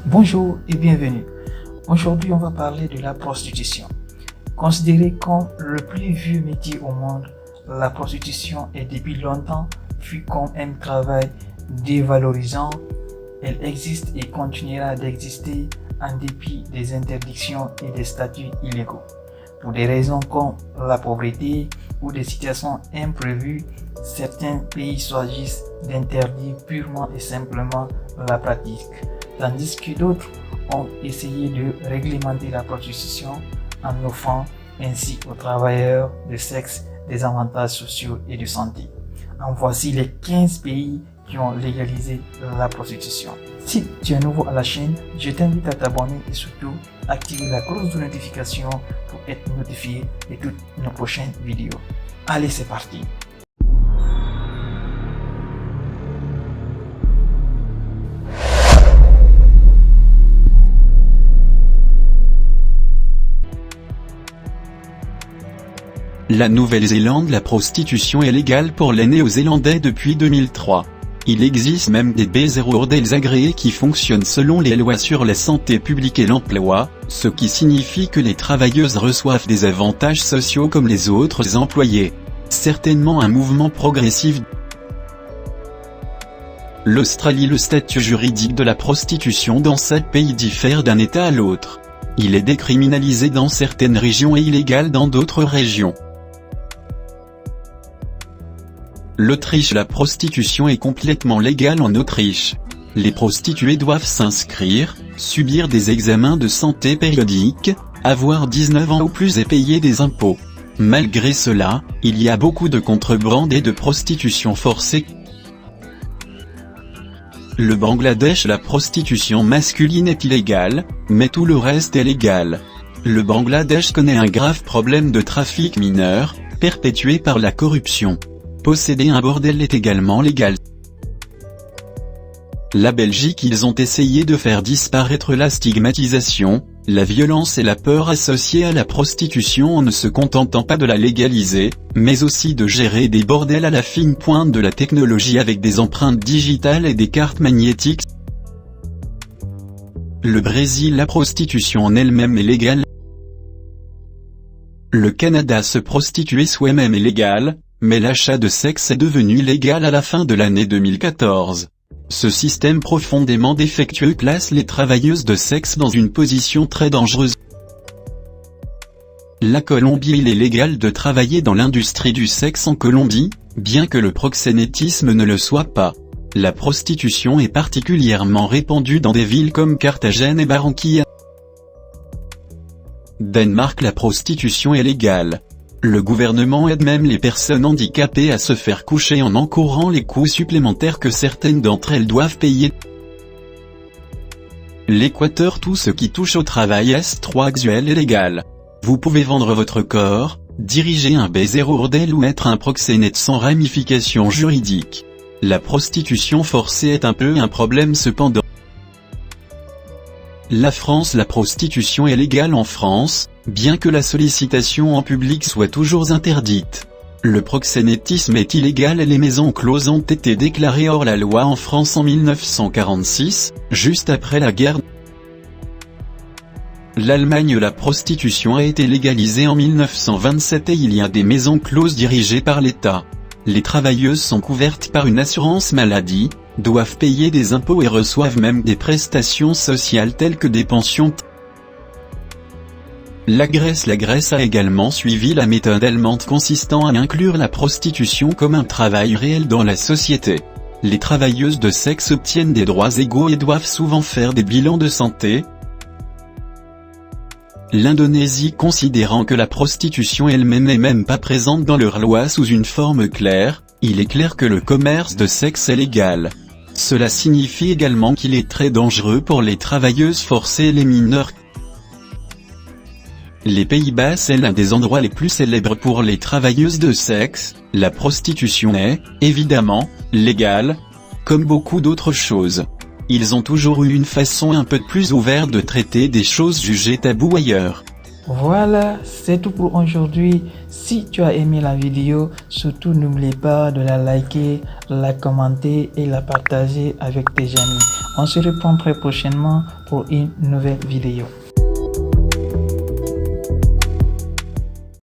Bonjour et bienvenue. Aujourd'hui, on va parler de la prostitution. Considérée comme le plus vieux métier au monde, la prostitution est depuis longtemps vue comme un travail dévalorisant. Elle existe et continuera d'exister en dépit des interdictions et des statuts illégaux. Pour des raisons comme la pauvreté ou des situations imprévues, certains pays choisissent d'interdire purement et simplement la pratique, tandis que d'autres ont essayé de réglementer la prostitution en offrant ainsi aux travailleurs de sexe des avantages sociaux et de santé. En voici les 15 pays qui ont légalisé la prostitution. Si tu es nouveau à la chaîne, je t'invite à t'abonner et surtout activer la cloche de notification pour être notifié de toutes nos prochaines vidéos. Allez, c'est parti! La Nouvelle-Zélande, la prostitution est légale pour les Néo-Zélandais depuis 2003. Il existe même des bordels agréés qui fonctionnent selon les lois sur la santé publique et l'emploi, ce qui signifie que les travailleuses reçoivent des avantages sociaux comme les autres employés. Certainement un mouvement progressif. L'Australie, le statut juridique de la prostitution dans ce pays diffère d'un État à l'autre. Il est décriminalisé dans certaines régions et illégal dans d'autres régions. L'Autriche, la prostitution est complètement légale en Autriche. Les prostituées doivent s'inscrire, subir des examens de santé périodiques, avoir 19 ans ou plus et payer des impôts. Malgré cela, il y a beaucoup de contrebande et de prostitution forcée. Le Bangladesh, la prostitution masculine est illégale, mais tout le reste est légal. Le Bangladesh connaît un grave problème de trafic mineur, perpétué par la corruption. Posséder un bordel est également légal. La Belgique, ils ont essayé de faire disparaître la stigmatisation, la violence et la peur associées à la prostitution en ne se contentant pas de la légaliser, mais aussi de gérer des bordels à la fine pointe de la technologie avec des empreintes digitales et des cartes magnétiques. Le Brésil, la prostitution en elle-même est légale. Le Canada, se prostituer soi-même est légal, mais l'achat de sexe est devenu légal à la fin de l'année 2014. Ce système profondément défectueux place les travailleuses de sexe dans une position très dangereuse. La Colombie, il est légal de travailler dans l'industrie du sexe en Colombie, bien que le proxénétisme ne le soit pas. La prostitution est particulièrement répandue dans des villes comme Carthagène et Barranquilla. Danemark, la prostitution est légale. Le gouvernement aide même les personnes handicapées à se faire coucher en encourant les coûts supplémentaires que certaines d'entre elles doivent payer. L'Équateur, tout ce qui touche au travail sexuel est légal. Vous pouvez vendre votre corps, diriger un bordel ou être un proxénète sans ramification juridique. La prostitution forcée est un peu un problème cependant. La France, la prostitution est légale en France, bien que la sollicitation en public soit toujours interdite. Le proxénétisme est illégal et les maisons closes ont été déclarées hors la loi en France en 1946, juste après la guerre. L'Allemagne, la prostitution a été légalisée en 1927 et il y a des maisons closes dirigées par l'État. Les travailleuses sont couvertes par une assurance maladie, doivent payer des impôts et reçoivent même des prestations sociales telles que des pensions. La Grèce a également suivi la méthode allemande consistant à inclure la prostitution comme un travail réel dans la société. Les travailleuses de sexe obtiennent des droits égaux et doivent souvent faire des bilans de santé. L'Indonésie, considérant que la prostitution elle-même n'est même pas présente dans leur loi sous une forme claire, il est clair que le commerce de sexe est légal. Cela signifie également qu'il est très dangereux pour les travailleuses forcées et les mineurs. Les Pays-Bas, c'est l'un des endroits les plus célèbres pour les travailleuses de sexe. La prostitution est, évidemment, légale, comme beaucoup d'autres choses. Ils ont toujours eu une façon un peu plus ouverte de traiter des choses jugées taboues ailleurs. Voilà, c'est tout pour aujourd'hui. Si tu as aimé la vidéo, surtout n'oublie pas de la liker, la commenter et la partager avec tes amis. On se reprend très prochainement pour une nouvelle vidéo.